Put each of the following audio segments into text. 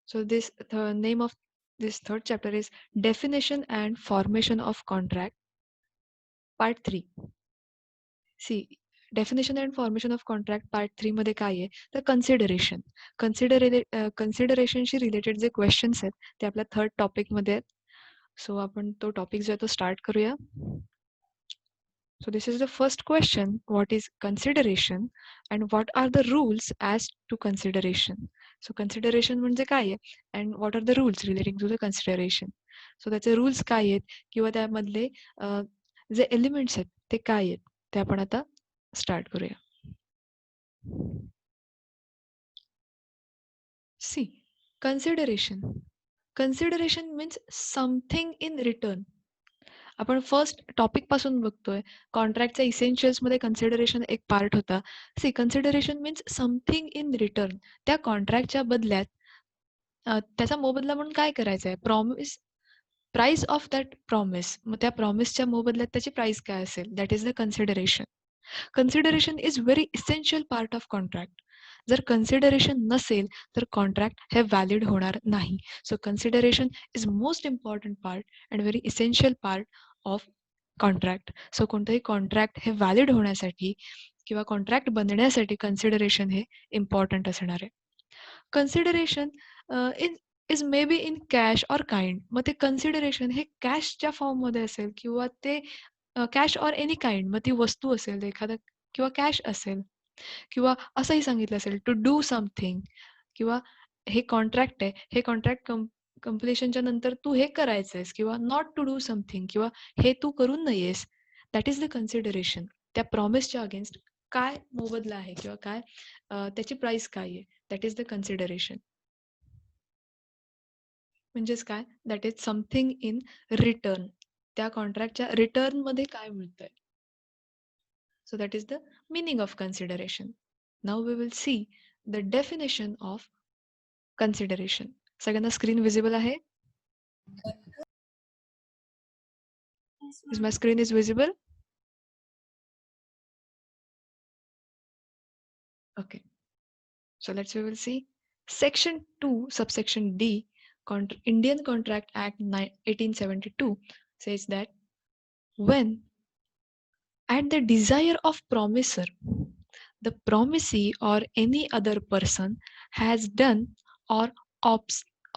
So the name of this third chapter is Definition and Formation of Contract, Part 3. See, definition and formation of contract part 3 मध्ये काय आहे तर consideration. कन्सिडरेशनशी related जे questions आहेत ते आपल्या थर्ड टॉपिकमध्ये आहेत. सो आपण तो टॉपिक जो आहे तो स्टार्ट करूया. So this is the first question: what is consideration and what are the rules as to consideration? So consideration म्हणजे काय आहे and what are the rules relating to the consideration? So त्याचे rules काय आहेत किंवा त्यामधले जे एलिमेंट्स आहेत ते काय आहेत ते आपण आता स्टार्ट करूया. See, consideration. Consideration means something in return. आपण फर्स्ट टॉपिक पासून बघतोय. कॉन्ट्रॅक्टच्या इसेन्शियल्स मध्ये कन्सिडरेशन एक पार्ट होता. See consideration means something in return. त्या कॉन्ट्रॅक्टच्या बदल्यात त्याचा मोबदला म्हणून काय करायचं आहे? Promise, price of that promise. मग त्या प्रॉमिसच्या मोबदल्यात त्याची प्राइस काय असेल? That is the consideration. Consideration is very essential part of contract. जर कन्सिडरेशन नसेल तर कॉन्ट्रॅक्ट हे व्हॅलिड होणार नाही. So consideration is most important part and very essential part of contract. So कोणतंही कॉन्ट्रॅक्ट हे व्हॅलिड होण्यासाठी किंवा कॉन्ट्रॅक्ट बनण्यासाठी कन्सिडरेशन हे इम्पॉर्टंट असणार आहे. Consideration is is may be in cash or kind. मग ते कन्सिडरेशन हे कॅशच्या फॉर्ममध्ये असेल किंवा ते कॅश ऑर एनी काइंड. मग ती वस्तू असेल एखादा किंवा कॅश असेल किंवा असंही सांगितलं असेल टू डू समथिंग किंवा हे कॉन्ट्रॅक्ट आहे, हे कॉन्ट्रॅक्ट कंप्लिशनच्या नंतर तू हे करायचंयस किंवा नॉट टू डू समथिंग किंवा हे तू करू नयेस. That is the consideration. त्या प्रॉमिसच्या अगेन्स्ट काय मोबदला आहे किंवा काय त्याची प्राइस काय आहे, दॅट इज द कन्सिडरेशन. म्हणजेच काय? That is something in return. त्या कॉन्ट्रॅक्टच्या रिटर्न मध्ये काय मिळतंय. So that is the meaning of consideration. Now we will see the definition of consideration. सगळ्यांना स्क्रीन विजिबल आहे? Is my screen is visible? Okay. So we will see section 2 subsection D Indian Contract Act 1872 says that when at the desire of promisor the promisee or any other person has done or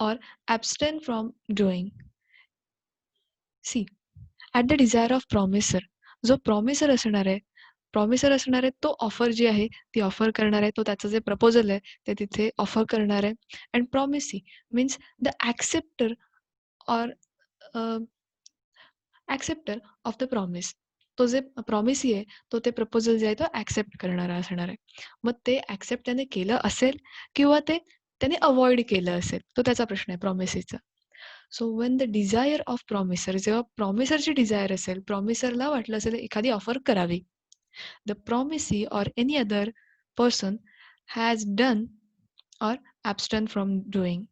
or abstain from doing. See, at the desire of promisor. जो promisor असणार आहे तो offer जी आहे ती offer करणार आहे. तो त्याचं जे प्रपोजल आहे ते तिथे ऑफर करणार आहे. And promisee means the acceptor or acceptor of the promise. तो जे प्रॉमिसी आहे तो ते प्रपोजल जे आहे तो ॲक्सेप्ट करणारा असणार आहे. मग ते ॲक्सेप्ट त्याने केलं असेल किंवा ते त्याने अवॉइड केलं असेल तो त्याचा प्रश्न आहे प्रॉमिसीचा. So when the desire of promiser, जेव्हा प्रॉमिसरची डिझायर असेल, प्रॉमिसरला वाटलं असेल एखादी ऑफर करावी, the promisee or any other person has done or abstain from doing.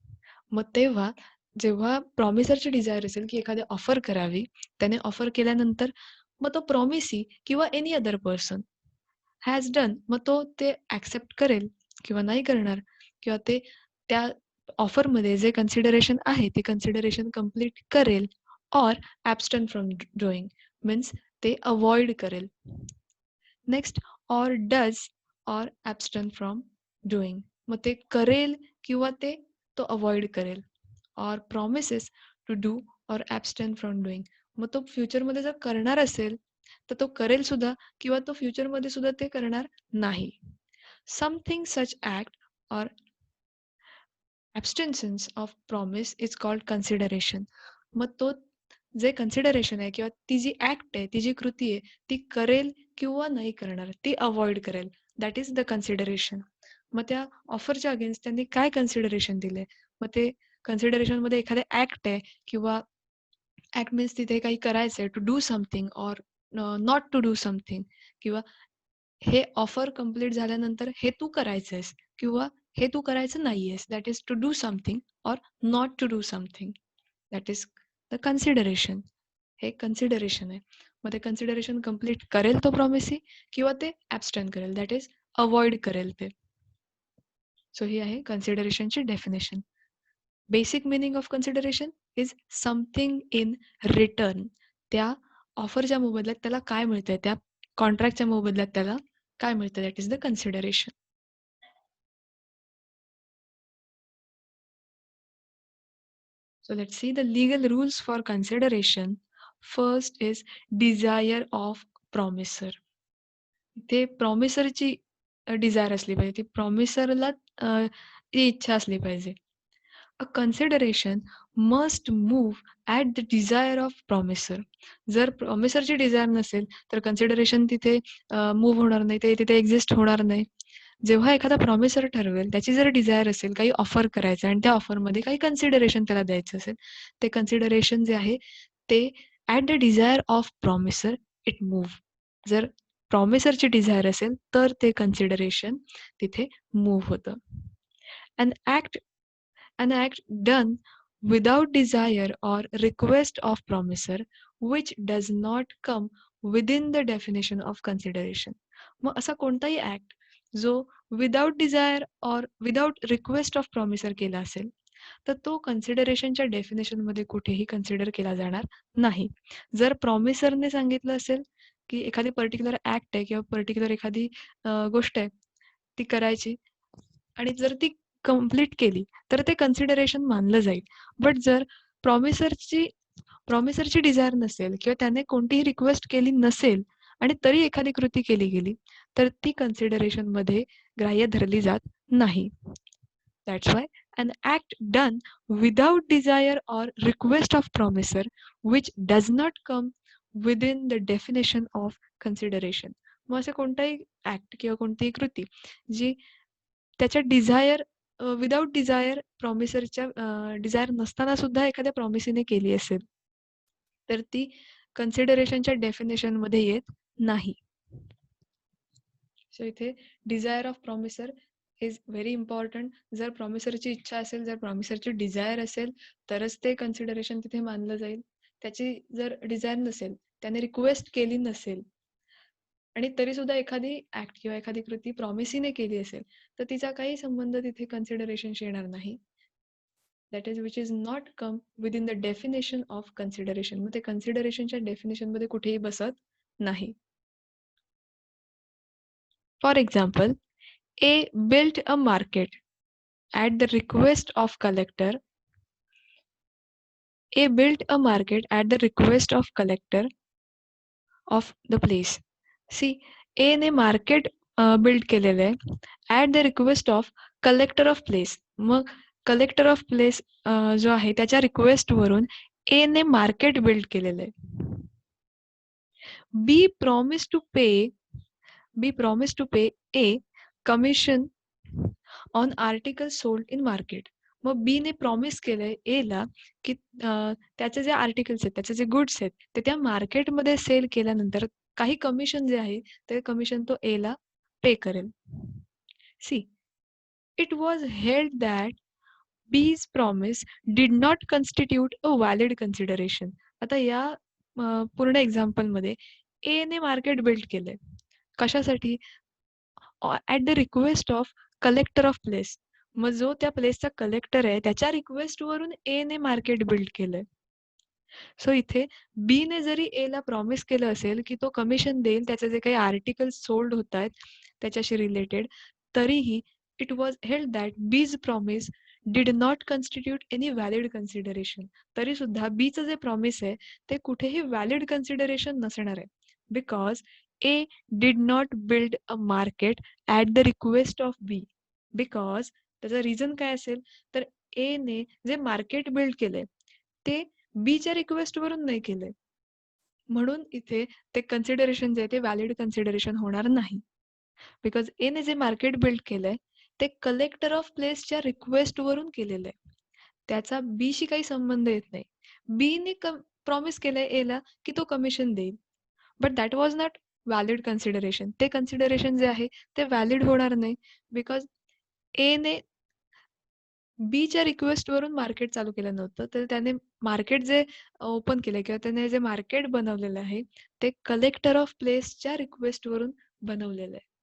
मग तेव्हा जेव्हा प्रॉमिसरची डिझायर असेल की एखादी ऑफर करावी, त्याने ऑफर केल्यानंतर मग तो प्रॉमिसी किंवा any other person has done, मग तो ते ॲक्सेप्ट करेल किंवा नाही करणार किंवा ते त्या ऑफरमध्ये जे कन्सिडरेशन आहे ते कन्सिडरेशन कंप्लीट करेल or abstain from doing means ते अवॉइड करेल. Next or does or abstain from doing. मग ते करेल किंवा ते तो अवॉइड करेल. Or promises to do or abstain from doing. मग तो फ्युचरमध्ये जर करणार असेल तर तो करेल सुद्धा किंवा तो फ्युचरमध्ये सुद्धा ते करणार नाही. Something such act or abstentions of promise is called consideration. मग तो जे कन्सिडरेशन आहे किंवा ती जी ॲक्ट आहे, ती जी कृती आहे ती करेल किंवा नाही करणार, ती अवॉइड करेल, दॅट इज द कन्सिडरेशन. मग त्या ऑफरच्या अगेन्स्ट त्यांनी काय कन्सिडरेशन दिले, मग ते कन्सिडरेशनमध्ये एखादे ॲक्ट आहे किंवा ॲक्ट मीन्स तिथे काही करायचं आहे, to do something or not to do something किंवा हे ऑफर कंप्लीट झाल्यानंतर हे तू करायचं आहेस किंवा हे तू करायचं नाही आहेस. That is to do something or not to do something. That is the consideration. हे कन्सिडरेशन आहे. मग ते कन्सिडरेशन कंप्लीट करेल तो प्रॉमिसी किंवा ते ॲबस्टेन करेल, दॅट इज अवॉइड करेल ते. सो ही आहे कन्सिडरेशनची definition. Basic meaning of consideration is something in return. त्या ऑफरच्या मोबदल्यात त्याला काय मिळतंय, त्या कॉन्ट्रॅक्टच्या मोबदल्यात त्याला काय मिळतं, that is the consideration. So let's see the legal rules for consideration. First is desire of promisor. ते प्रॉमिसरची डिझायर असली पाहिजे, ती प्रॉमिसरला ती इच्छा असली पाहिजे. A consideration must move at the desire of promiser. जर प्रॉमिसरची डिझायर नसेल तर कन्सिडरेशन तिथे मूव्ह होणार नाही, ते तिथे एक्झिस्ट होणार नाही. जेव्हा एखादा प्रॉमिसर ठरवेल, त्याची जर डिझायर असेल काही ऑफर करायचं आणि त्या ऑफरमध्ये काही कन्सिडरेशन त्याला द्यायचं असेल, ते कन्सिडरेशन जे आहे ते at the desire of promisor it move. जर प्रॉमिसरची डिझायर असेल तर ते कन्सिडरेशन तिथे मूव्ह होतं. अन act an act done without desire or request of promisor which does not come within the definition of consideration. मग असा कोणताही ऍक्ट जो विदाउट डिझायर और विदाउट रिक्वेस्ट ऑफ प्रॉमिसर केला असेल तर तो कन्सिडरेशनच्या डेफिनेशनमध्ये कुठेही कन्सिडर केला जाणार नाही. जर प्रॉमिसरने सांगितलं असेल की एखादी पर्टिक्युलर ऍक्ट आहे किंवा पर्टिक्युलर एखादी गोष्ट आहे ती करायची आणि जर ती कंप्लीट केली तर ते कन्सिडरेशन मानलं जाईल. बट जर प्रॉमिसरची प्रॉमिसरची डिझायर नसेल किंवा त्याने कोणतीही रिक्वेस्ट केली नसेल आणि तरी एखादी कृती केली गेली तर ती कन्सिडरेशनमध्ये ग्राह्य धरली जात नाही. That's why an act done without desire or request of promisor which does not come within the definition of consideration. मग असं कोणताही ऍक्ट किंवा कोणतीही कृती जी त्याच्या डिझायर विदाउट डिझायर प्रॉमिसरच्या डिझायर नसताना सुद्धा एखाद्या प्रॉमिसीने केली असेल तर ती कन्सिडरेशनच्या डेफिनेशनमध्ये येत नाही. सो इथे desire of promisor is very important. जर प्रॉमिसरची इच्छा असेल, जर प्रॉमिसरची डिझायर असेल तरच ते कन्सिडरेशन तिथे मानलं जाईल. त्याची जर डिझायर नसेल, त्याने रिक्वेस्ट केली नसेल आणि तरी सुद्धा एखादी ऍक्ट किंवा एखादी कृती प्रॉमिसीने केली असेल तर तिचा काही संबंध तिथे कन्सिडरेशनशी येणार नाही. That is which is not come within the definition of consideration. मग ते कन्सिडरेशनच्या डेफिनेशनमध्ये कुठेही बसत नाही. For example, A built a market at the request of collector. A built a market at the request of collector of the place. See, A ने market build केलेलं आहे at the request of collector of place. मग collector of place जो आहे त्याच्या रिक्वेस्टवरून ए ने market build केलेलं आहे. B promise to pay a commission on article sold in market. मग बी ने प्रॉमिस केलंय ए ला की त्याचे जे आर्टिकल्स आहेत, त्याचे जे गुड्स आहेत ते त्या मार्केटमध्ये सेल केल्यानंतर काही कमिशन जे आहे ते कमिशन तो ए ला पे करेल. C, it was held that B's promise did not constitute a valid consideration. आता या पूर्ण एक्झाम्पलमध्ये ए ने मार्केट बिल्ड केलंय कशासाठी? At the request of collector of place. मग जो त्या प्लेसचा कलेक्टर आहे त्याच्या रिक्वेस्टवरून ए ने मार्केट बिल्ड केलंय. सो इथे बी ने जरी ए ला प्रॉमिस केलं असेल की तो कमिशन देईल त्याचे जे काही आर्टिकल्स सोल्ड होत आहेत त्याच्याशी रिलेटेड, तरीही it was held that B's promise did not constitute any valid consideration. तरी सुद्धा बीचं जे प्रॉमिस आहे ते कुठेही व्हॅलिड कन्सिडरेशन नसणार आहे. Because A did not build a market at the request of B. Because त्याचं रिझन काय असेल तर ए ने जे मार्केट बिल्ड केलंय ते बीच्या रिक्वेस्टवरून नाही केलंय. म्हणून इथे ते कन्सिडरेशन जे आहे ते व्हॅलिड कन्सिडरेशन होणार नाही. बिकॉज ए ने जे मार्केट बिल्ड केलंय ते कलेक्टर ऑफ प्लेसच्या रिक्वेस्टवरून केलेलं आहे. त्याचा बीशी काही संबंध येत नाही. बी ने प्रॉमिस केलंय ए ला की तो कमिशन देईल. But that was not valid consideration. ते कन्सिडरेशन जे आहे ते व्हॅलिड होणार नाही. बिकॉज ए ने बीच्या रिक्वेस्टवरून मार्केट चालू केलं नव्हतं. तर त्याने मार्केट जे ओपन केलंय किंवा त्याने जे मार्केट बनवलेलं आहे ते कलेक्टर ऑफ प्लेसच्या रिक्वेस्टवरून बनवलेलं आहे.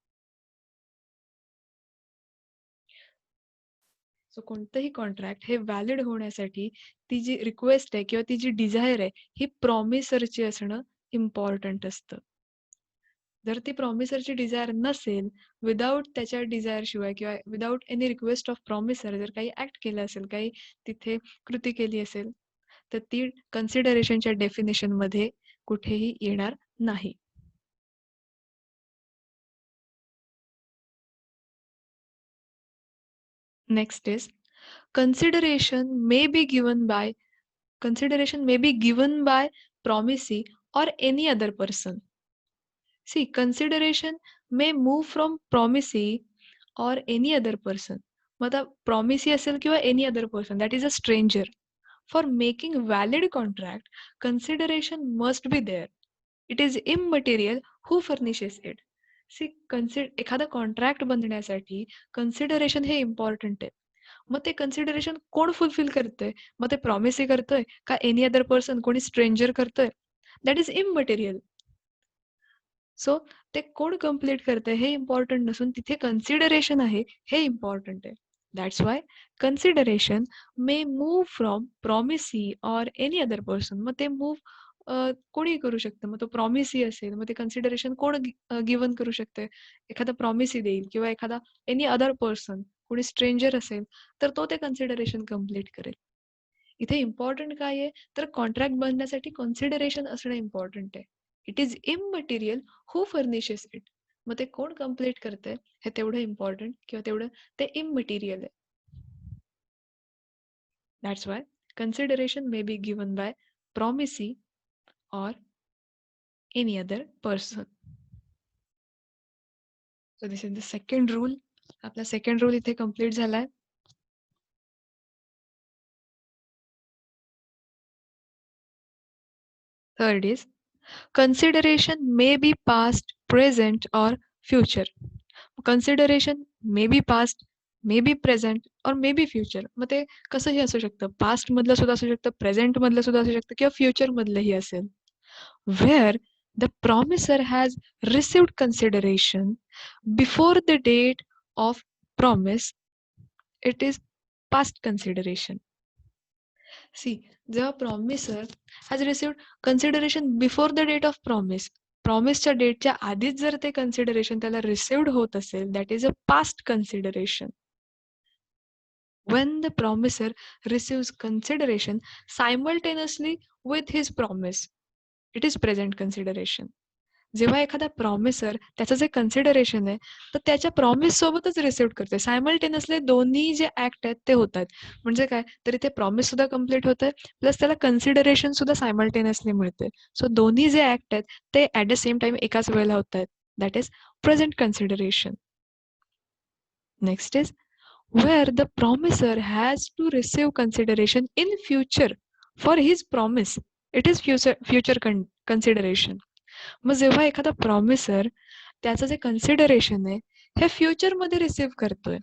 सो कोणतंही कॉन्ट्रॅक्ट हे व्हॅलिड होण्यासाठी ती जी रिक्वेस्ट आहे किंवा ती जी डिझायर आहे ही प्रॉमिसरची असणं इम्पॉर्टंट असतं. जर ती प्रॉमिसरची डिझायर नसेल, विदाऊट त्याच्या डिझायर शिवाय किंवा without any request of promiser जर काही ॲक्ट केलं असेल, काही तिथे कृती केली असेल, तर ती कन्सिडरेशनच्या डेफिनेशनमध्ये कुठेही येणार नाही. Next is consideration may be given by consideration may be given by promisee or any other person. See, consideration may move from promisee or any other person. मग आता promisee असेल किंवा any other person that is a stranger. For making valid contract, consideration must be there. It is immaterial who furnishes it. See, एखादा contract बनण्यासाठी consideration हे important आहे. मग ते कन्सिडरेशन कोण फुलफिल करतंय? मग ते प्रॉमिसी करतोय का एनी अदर पर्सन कोणी स्ट्रेंजर करतोय? That is immaterial. सो ते कोण कंप्लीट करतंय हे इम्पॉर्टंट नसून तिथे कन्सिडरेशन आहे हे इम्पॉर्टंट आहे. That's why consideration may move from promisee or any other person. मग ते मूव्ह कोणीही करू शकतं. मग तो प्रॉमिसी असेल, मग ते कन्सिडरेशन कोण गिव्हन करू शकते? एखादा प्रॉमिसी देईल किंवा एखादा एनी अदर पर्सन, कोणी स्ट्रेंजर असेल, तर तो ते कन्सिडरेशन कंप्लीट करेल. इथे इम्पॉर्टंट काय आहे? तर कॉन्ट्रॅक्ट बनण्यासाठी कन्सिडरेशन असणं इम्पॉर्टंट आहे. It is immaterial who furnishes it. मग ते कोण कंप्लीट करतंय हे तेवढं इम्पॉर्टंट किंवा तेवढं ते इममटेरियल आहे. That's Y consideration may be given by promisee or any other person. So this is the second rule. आपला सेकंड रूल इथे कंप्लीट झालाय. Third is consideration may be past, present or future. Consideration may be past, may be present और may be future. मग ते कसंही असू शकतं. Past मधलं सुद्धा असू शकतं, प्रेझेंट मधलं सुद्धा असू शकतं किंवा फ्युचर मधलंही असेल. Where the promiser has received consideration before the date of promise, it is past consideration. See, जेव्हा promiser has received consideration before the date of promise, प्रॉमिसच्या डेटच्या आधीच जर ते कन्सिडरेशन त्याला रिसिव्ड होत असेल, that is a past consideration. When the promiser receives consideration simultaneously with his promise, it is present consideration. जेव्हा एखादा प्रॉमिसर त्याचं जे कन्सिडरेशन आहे तर त्याच्या प्रॉमिस सोबतच रिसिव्ह करते, सायमल्टेनियसली दोन्ही जे ऍक्ट आहेत ते होतात. म्हणजे काय, तर इथे प्रॉमिस सुद्धा कम्प्लीट होत आहे प्लस त्याला कन्सिडरेशन सुद्धा सायमल्टेनियसली मिळते. सो दोन्ही जे ऍक्ट आहेत ते ऍट द सेम टाइम एकाच वेळेला होत आहेत. That is present consideration. Next is where the promiser has to receive consideration in future for his promise, it is future consideration. मग जेव्हा एखादा प्रॉमिसर त्याचं जे कन्सिडरेशन आहे हे फ्युचर मध्ये रिसिव्ह करतोय,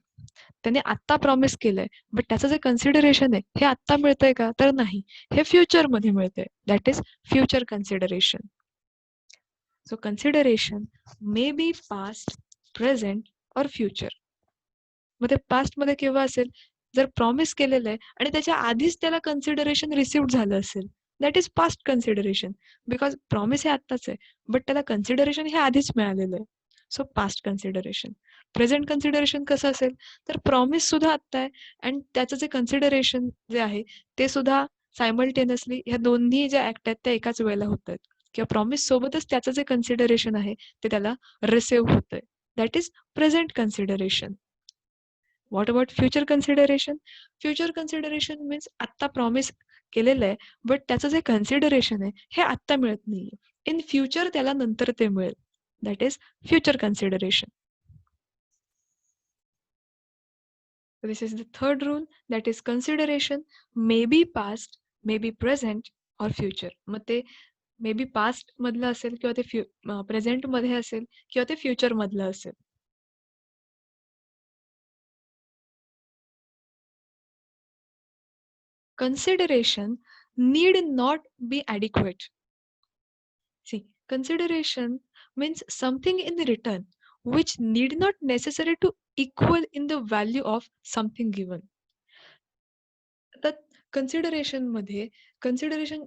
त्याने आत्ता प्रॉमिस केलंय बट त्याचं जे कन्सिडरेशन आहे हे आत्ता मिळतंय का, तर नाही, हे फ्युचर मध्ये मिळतंय. That is future consideration. So consideration may B past, present और फ्युचर. मग ते पास्टमध्ये केव्हा असेल, जर प्रॉमिस केलेलं आहे आणि त्याच्या आधीच त्याला कन्सिडरेशन रिसिव्ह झालं असेल, that is past consideration. Because promise हे आत्ताच आहे बट त्याला कन्सिडरेशन हे आधीच मिळालेलं आहे. So past consideration. Present consideration कसं असेल, तर प्रॉमिस सुद्धा आत्ता आहे अँड त्याचं जे कन्सिडरेशन जे आहे ते सुद्धा सायमल्टेनियसली ह्या दोन्ही ज्या ऍक्ट आहेत त्या एकाच वेळेला होत आहेत किंवा प्रॉमिस सोबतच त्याचं जे कन्सिडरेशन आहे ते त्याला रिसिव्ह होत आहे. That is present consideration. What about future consideration? Future consideration means आत्ता प्रॉमिस केलेलं आहे बट त्याचं जे कन्सिडरेशन आहे हे आत्ता मिळत नाहीये, इन फ्युचर त्याला नंतर ते मिळेल. That is future consideration. This is the third rule, that is consideration may B past, may be present और फ्युचर. मग ते मे बी पास्ट मधलं असेल किंवा ते प्रेझेंट मध्ये असेल किंवा ते फ्युचर मधलं असेल. Consideration need not be adequate. See, consideration means something in return which need not necessary to equal in the value of something given. कन्सिडरेशनमध्ये कन्सिडरेशन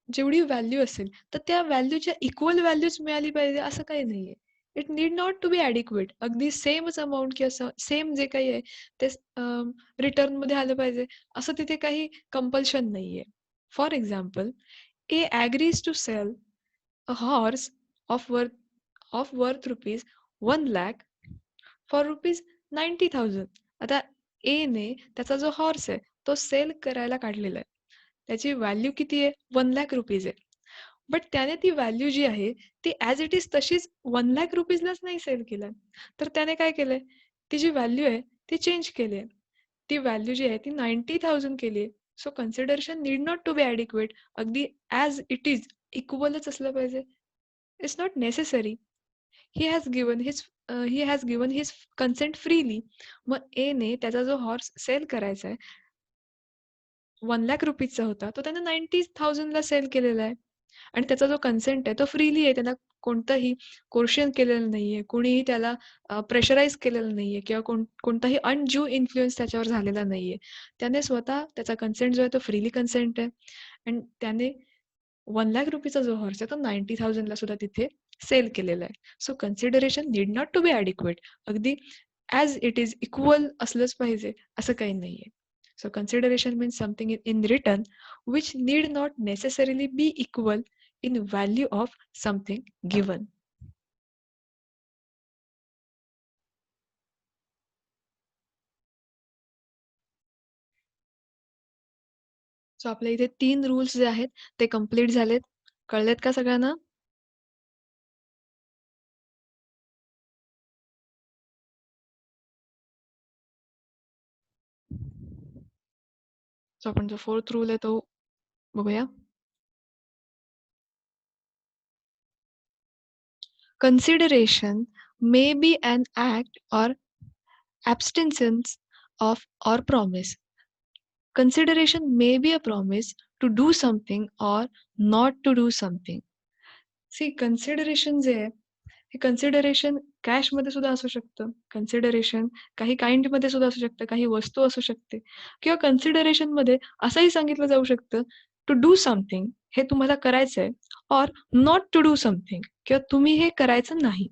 जेवढी व्हॅल्यू असेल, तर त्या व्हॅल्यूच्या इक्वल व्हॅल्यूच मिळाली पाहिजे असं काही नाहीये. It need not to be adequate. अगदी सेमच अमाउंट किंवा सेम जे काही आहे ते रिटर्नमध्ये आलं पाहिजे, असं तिथे काही कंपल्शन नाहीये. For example, A agrees to sell a horse of worth rupees 1,00,000 for rupees 90,000. आता एने त्याचा जो हॉर्स आहे तो सेल करायला काढलेला आहे. त्याची व्हॅल्यू किती आहे? 1,00,000 रुपीज आहे. बट त्याने ती व्हॅल्यू जी आहे ती ॲज इट इज तशीच 1,00,000 रुपीजलाच नाही सेल केलं. तर त्याने काय केलंय? ती जी व्हॅल्यू आहे ती चेंज केली आहे. ती व्हॅल्यू जी आहे ती 90,000 केली आहे. So consideration need not to be adequate. अगदी ॲज इट इज इक्वलच असलं पाहिजे. It's not necessary. He has given his consent freely. मग एने त्याचा जो हॉर्स सेल करायचा आहे 1,00,000 रुपीजचा होता, तो त्याने 90,000 ला सेल केलेला आहे. आणि त्याचा जो कन्सेंट आहे तो फ्रीली आहे. त्याला कोणतंही कोर्शन केलेलं नाहीये. कोणीही त्याला प्रेशराईज केलेलं नाहीये किंवा कोणताही अनड्यू इन्फ्लुअन्स त्याच्यावर झालेला नाहीये. त्याने स्वतः त्याचा कन्सेंट जो आहे तो फ्रीली कन्सेंट आहे आणि त्याने 1,00,000 रुपीचा जो हॉर्स आहे तो 90,000 ला सुद्धा तिथे सेल केलेला आहे. So consideration need not to be adequate. अगदी ॲज इट इज इक्वल असलंच पाहिजे असं काही नाहीये. So consideration means something in return which need not necessarily be equal in value of something given. So आपल्या इथे 3 रूल्स जे आहेत ते कंप्लीट झालेत. कळलेत का सगळ्यांना? सो आपण जो 4th रूल आहे तो बघूया. Consideration may be an act or abstinence of or promise. Consideration may be a promise to do something or not to do something. See consideration जे आहे हे कन्सिडरेशन कॅशमध्ये सुद्धा असू शकतं. कन्सिडरेशन काही काइंडमध्ये सुद्धा असू शकतं. काही वस्तू असू शकते किंवा कन्सिडरेशनमध्ये असंही सांगितलं जाऊ शकतं टू डू समथिंग हे तुम्हाला करायचंय or not to do something किंवा तुम्ही हे करायचं नाही.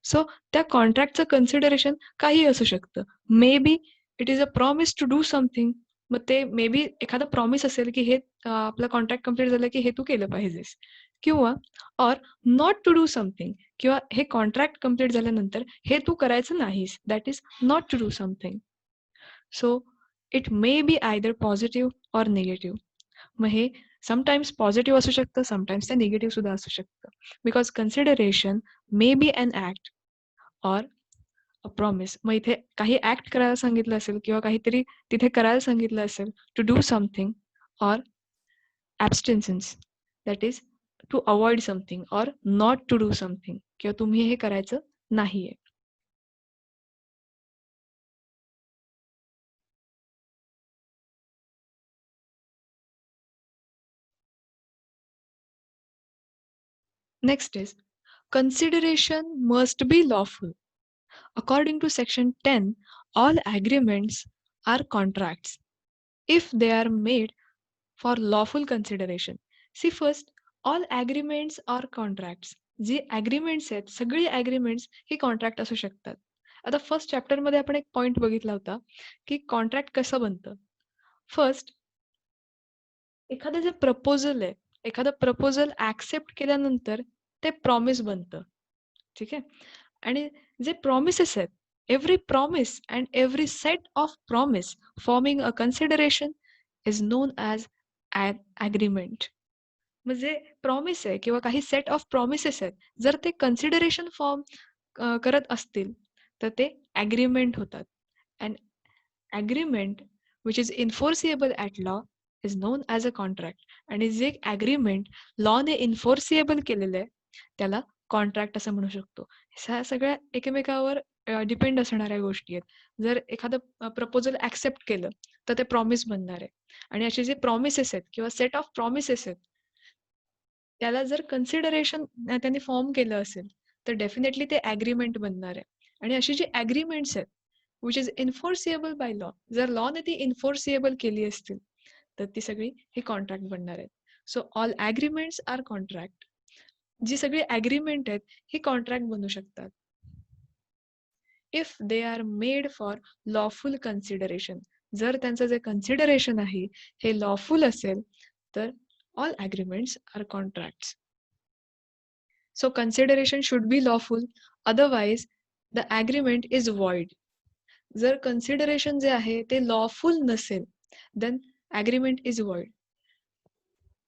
सो त्या कॉन्ट्रॅक्टचं कन्सिडरेशन काहीही असू शकतं. May be it is a promise to do something. मग ते मे बी एखादा प्रॉमिस असेल की हे आपलं कॉन्ट्रॅक्ट कंप्लीट झालं की हे तू केलं पाहिजेस किंवा or not to do something किंवा हे कॉन्ट्रॅक्ट कंप्लीट झाल्यानंतर हे तू करायचं नाहीस. That is not to do something. So it may be either positive or negative. मग हे समटाईम्स पॉझिटिव्ह असू शकतं, समटाईम्स ते निगेटिव्ह सुद्धा असू शकतं. Because consideration may be an act or a promise. मग इथे काही ॲक्ट करायला सांगितलं असेल किंवा काहीतरी तिथे करायला सांगितलं असेल to do something or abstentions that is to avoid something or not to do something किंवा तुम्ही हे करायचं नाहीये. Next is consideration must be lawful. According to section 10, all agreements are contracts if they are made for lawful consideration. See first, all agreements are contracts. जे agreements आहेत सगळी agreements ही contract असू शकतात. आता फर्स्ट चॅप्टरमध्ये आपण एक पॉइंट बघितला होता की कॉन्ट्रॅक्ट कसं बनतं. फर्स्ट, एखादं जे प्रपोजल आहे, एखादं प्रपोजल ऍक्सेप्ट केल्यानंतर ते प्रॉमिस बनतं. ठीक आहे. आणि जे प्रॉमिसेस आहेत, every promise and every set of promise forming a consideration is known as an agreement. म्हणजे प्रॉमिस आहे किंवा काही सेट ऑफ प्रॉमिसेस आहेत, जर ते कन्सिडरेशन फॉर्म करत असतील तर ते ॲग्रीमेंट होतात. And agreement which is enforceable at law is known as a contract. आणि जे ॲग्रीमेंट लॉने इन्फोर्सिएबल केलेलं आहे त्याला कॉन्ट्रॅक्ट असं म्हणू शकतो. ह्या सगळ्या एकमेकावर डिपेंड असणाऱ्या गोष्टी आहेत. जर एखादं प्रपोजल ॲक्सेप्ट केलं तर ते प्रॉमिस बनणार आहे. आणि असे जे प्रॉमिसेस आहेत किंवा सेट ऑफ प्रॉमिसेस आहेत त्याला जर कन्सिडरेशन त्यांनी फॉर्म केलं असेल तर डेफिनेटली ते ॲग्रीमेंट बनणार आहे. आणि अशी जी ॲग्रीमेंट्स आहेत which is enforceable by law, जर लॉने ती इन्फोर्सिएबल केली असतील तर ती सगळी ही कॉन्ट्रॅक्ट बनणार आहेत. So all agreements are contract. जी सगळी ॲग्रीमेंट आहेत ही कॉन्ट्रॅक्ट बनू शकतात. If they are made for lawful consideration, जर त्यांचं जे कन्सिडरेशन आहे हे लॉफुल असेल तर all agreements are contracts. So consideration should be lawful, otherwise the agreement is void. जर कन्सिडरेशन जे आहे ते लॉफुल नसेल देन ॲग्रीमेंट इज वॉइड.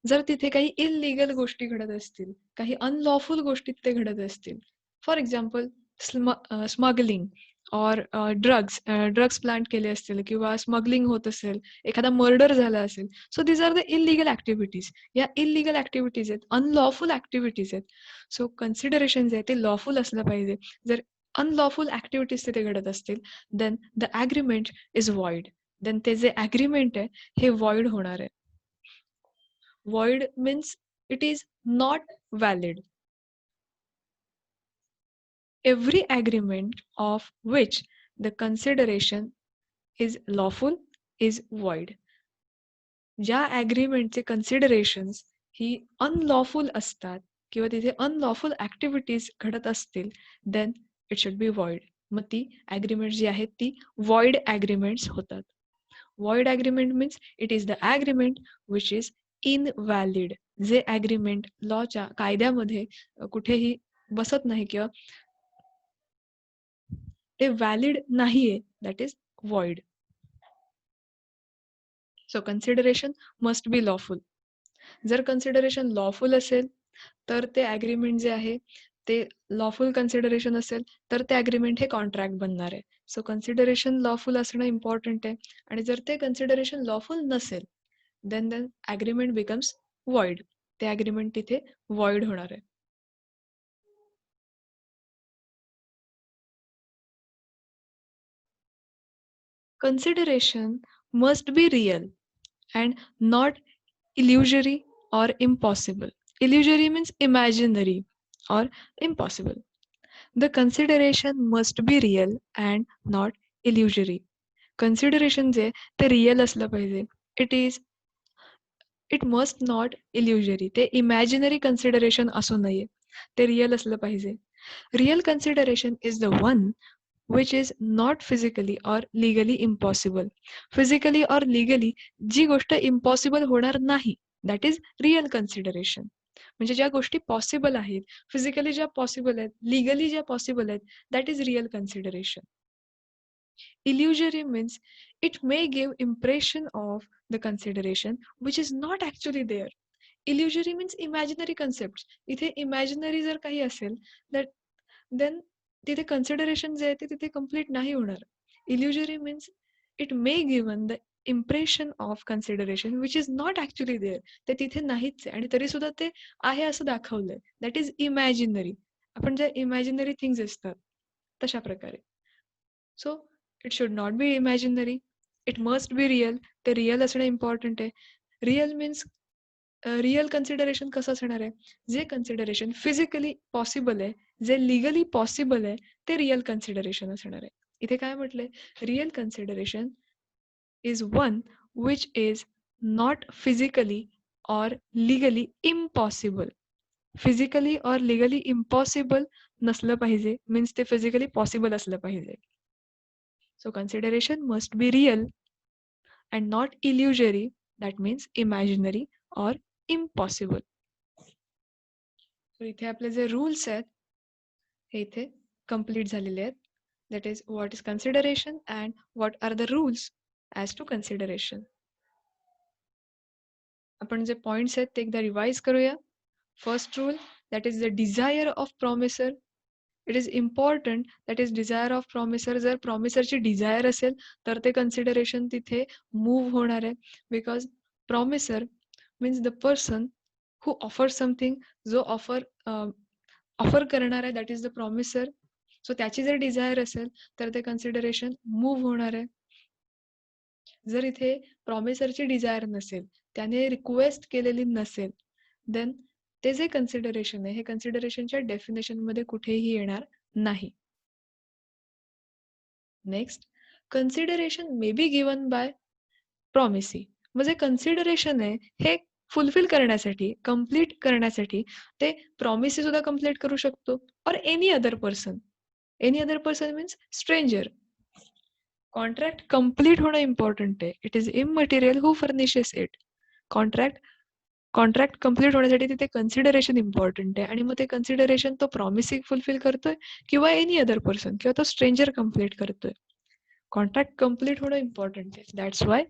जर तिथे काही इलिगल गोष्टी घडत असतील, काही अनलॉफुल गोष्टी ते घडत असतील, for example smuggling or drugs plant केले असतील किंवा स्मगलिंग होत असेल, एखादा मर्डर झाला असेल, so these are the illegal activities. या इलिगल ॲक्टिव्हिटीज आहेत, अनलॉफुल ॲक्टिव्हिटीज आहेत. सो कन्सिडरेशन जे आहे ते लॉफुल असलं पाहिजे. जर अनलॉफुल ॲक्टिव्हिटीज तिथे घडत असतील then the agreement is void. Then ते जे ॲग्रीमेंट आहे हे वॉइड होणार आहे. Void means it is not valid. Every agreement of which the consideration is lawful is void. ज्या ॲग्रीमेंटचे कन्सिडरेशन्स ही अनलॉफुल असतात किंवा तिथे अनलॉफुल ॲक्टिव्हिटीज घडत असतील then it should be void. मग ती ॲग्रीमेंट जी आहेत ती वॉइड ॲग्रीमेंट्स होतात. Void agreement means it is the agreement which is invalid. जे ॲग्रीमेंट लॉच्या कायद्यामध्ये कुठेही बसत नाही किंवा ते व्हॅलिड नाहीये, that is void. So consideration must be lawful. जर कन्सिडरेशन लॉफुल असेल तर ते ॲग्रीमेंट जे आहे ते लॉफुल कन्सिडरेशन असेल तर ते ॲग्रीमेंट हे कॉन्ट्रॅक्ट बनणार आहे. सो कन्सिडरेशन लॉफुल असणं इम्पॉर्टंट आहे. आणि जर ते कन्सिडरेशन लॉफुल नसेल देन ॲग्रीमेंट बिकम्स वॉइड. ते ॲग्रीमेंट तिथे वॉइड होणार आहे. Consideration must be real and not illusory or impossible. Illusory means imaginary or impossible. The consideration must be real and not illusory. Consideration जे ते real असलं पाहिजे. It must not illusory. ते imaginary consideration असू नये, ते रिअल असलं पाहिजे. Real consideration is the one which is not physically or legally impossible. Physically or legally जी गोष्ट इम्पॉसिबल होणार नाही दॅट इज रिअल कन्सिडरेशन. म्हणजे ज्या गोष्टी पॉसिबल आहेत, फिजिकली ज्या पॉसिबल आहेत, लिगली ज्या पॉसिबल आहेत, that is real consideration. Illusory means it may give impression of the consideration which is not actually there. Illusory means imaginary concepts. इथे imaginary जर काही असेल that then तिथे कन्सिडरेशन जे आहे ते तिथे कम्प्लीट नाही होणार. Illusory means it may given the impression of consideration which is not actually there. ते तिथे नाहीच आहे आणि तरी सुद्धा ते आहे असं दाखवलंय. That is imaginary. आपण ज्या इमॅजिनरी थिंग्स असतात तशा प्रकारे. So it should not be imaginary. It must be real. ते रिअल असणं इम्पॉर्टंट आहे. रिअल मीन्स रिअल कन्सिडरेशन कसं असणार आहे, जे कन्सिडरेशन फिजिकली पॉसिबल आहे, जे लिगली पॉसिबल आहे, ते रिअल कन्सिडरेशन असणार आहे. इथे काय म्हटलंय, real consideration is one which is not physically or legally impossible. Physically or legally impossible नसलं पाहिजे, मीन्स ते फिजिकली पॉसिबल असलं पाहिजे. So consideration must be real and not illusory, that means imaginary or impossible. तर इथे आपले जे रूल्स आहेत हे इथे कम्प्लीट झालेले आहेत. That is what is consideration and what are the rules as to consideration. आपण जे पॉइंट्स आहेत ते एकदा रिवाइज करूया. First rule that is the desire of promisor. It is important that is desire of promiser. जर प्रॉमिसरची Dzire असेल तर ते कन्सिडरेशन तिथे मूव्ह होणार आहे. Because promiser means the person who offer something. जो ऑफर करणार आहे that is the promiser. So त्याची जर डिझायर असेल तर ते कन्सिडरेशन मूव्ह होणार आहे. जर इथे प्रॉमिसरची डिझायर नसेल, त्याने रिक्वेस्ट केलेली नसेल, देन ते जे कन्सिडरेशन आहे हे कन्सिडरेशनच्या डेफिनेशनमध्ये कुठेही येणार नाही. Next, consideration may be given by promisee मग जे कन्सिडरेशन आहे हे फुलफिल करण्यासाठी, कंप्लीट करण्यासाठी ते प्रॉमिसेस सुद्धा कंप्लीट करू शकतो और any other person. Any other person means stranger. Contract complete होणं इम्पॉर्टंट आहे. It is immaterial who furnishes it. Contract contract complete होण्यासाठी तिथे कन्सिडरेशन इम्पॉर्टंट आहे आणि मग ते कन्सिडरेशन तो प्रॉमिसिंग फुलफिल करतोय किंवा एनी अदर पर्सन किंवा तो स्ट्रेंजर कंप्लीट करतोय. कॉन्ट्रॅक्ट कंप्लीट होणं इम्पॉर्टंट आहे. That's why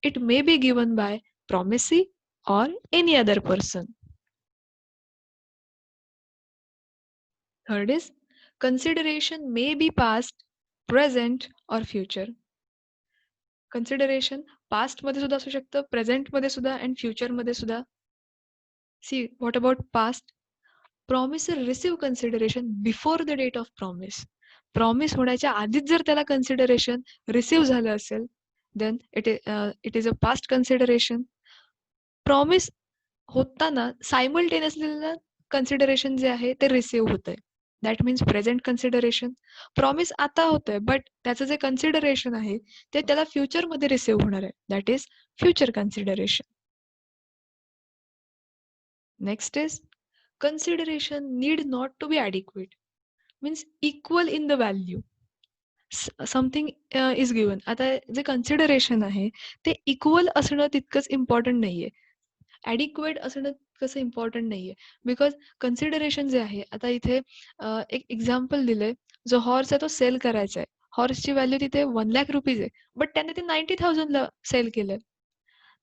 it may be given bye promisee or any other person. Third is consideration may be past, present or future. Consideration past मध्ये सुद्धा असू शकतं, present मध्ये सुद्धा and future मध्ये सुद्धा. See, what about past? Promiser receive consideration before the date of promise. Promise होण्याच्या आधीच जर त्याला consideration receive झालं असेल, then it is a past consideration. Promise होताना सायमल्टेनियसली कन्सिडरेशन जे आहे ते रिसीव्ह होतंय. That means present consideration. Promise आता होतंय बट त्याचं जे कन्सिडरेशन आहे ते त्याला फ्युचरमध्ये रिसीव्ह होणार आहे. That is future consideration. Next is consideration need not to be adequate, means equal in the value. Something is given. आता जे कन्सिडरेशन आहे ते इक्वल असणं तितकंच इम्पॉर्टंट नाहीये. ॲडिक्वेट असणं कसं इम्पॉर्टंट नाहीये. बिकॉज कन्सिडरेशन जे आहे, आता इथे एक एक्झाम्पल दिलंय. जो हॉर्स आहे तो सेल करायचा आहे. हॉर्सची व्हॅल्यू तिथे 1,00,000 रुपीज आहे. बट त्याने ते 90,000ला सेल केलंय.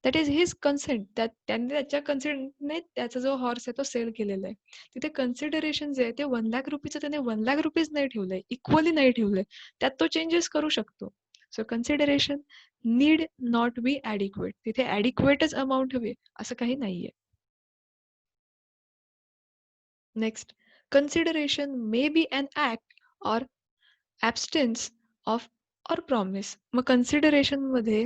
That is his consent. त्याने त्याच्या कन्सेंटने त्याचा जो हॉर्स आहे तो सेल केलेला आहे. तिथे कन्सिडरेशन जे आहे ते 1,00,000 रुपीजचं त्याने 1,00,000 रुपीज नाही ठेवलंय, इक्वली नाही ठेवलंय. त्यात तो चेंजेस करू शकतो. So consideration need not be adequate. तिथे ॲडिक्वेटच अमाऊंट हवी असं काही नाहीये. Next, consideration may be an act or abstinence of or promise. मग कन्सिडरेशन मध्ये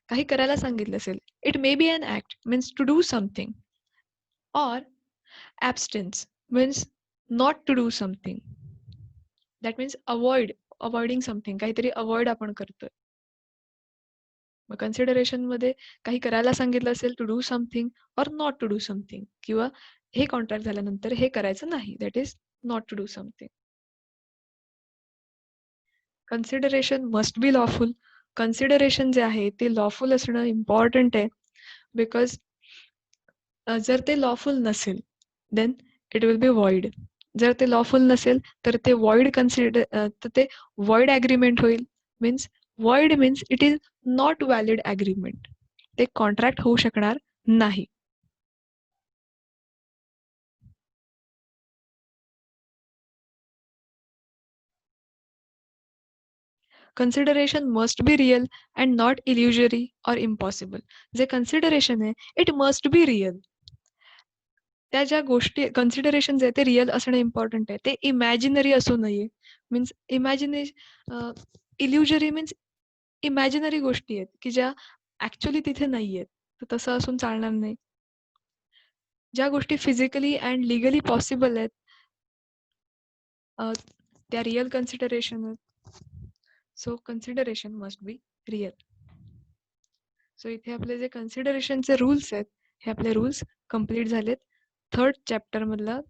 काही करायला सांगितलं असेल, it may be an act means to do something, or abstinence means not to do something. That means avoiding something, काहीतरी avoid आपण करतोय. मग कन्सिडरेशन मध्ये काही करायला सांगितलं असेल, to do something or not to do something, किंवा हे कॉन्ट्रॅक्ट झाल्यानंतर हे करायचं नाही. That is not to do something. Consideration must be lawful. Consideration जे आहे ते लॉफुल असणं इम्पॉर्टंट आहे. बिकॉज जर ते लॉफुल नसेल then it will be void. जर ते लॉफुल नसेल तर ते वॉइड ॲग्रीमेंट होईल. Means void means it is not valid agreement. ते कॉन्ट्रॅक्ट होऊ शकणार नाही. Consideration must be real and not illusory or impossible. जे कन्सिडरेशन आहे इट मस्ट बी रिअल. त्या ज्या गोष्टी कन्सिडरेशन जे आहे ते रिअल असणं इम्पॉर्टंट आहे. ते इमॅजिनरी असू नये. मीन्स इल्युजरी मीन्स इमॅजिनरी गोष्टी आहेत की ज्या ऍक्च्युअली तिथे नाहीयेत. तर तसं असून चालणार नाही. ज्या गोष्टी फिजिकली अँड लिगली पॉसिबल आहेत त्या रिअल कन्सिडरेशन आहेत. So consideration must be real. So इथे आपले जे कन्सिडरेशनचे रूल्स आहेत हे आपले रूल्स कंप्लीट झालेत. थर्ड चॅप्टर मधला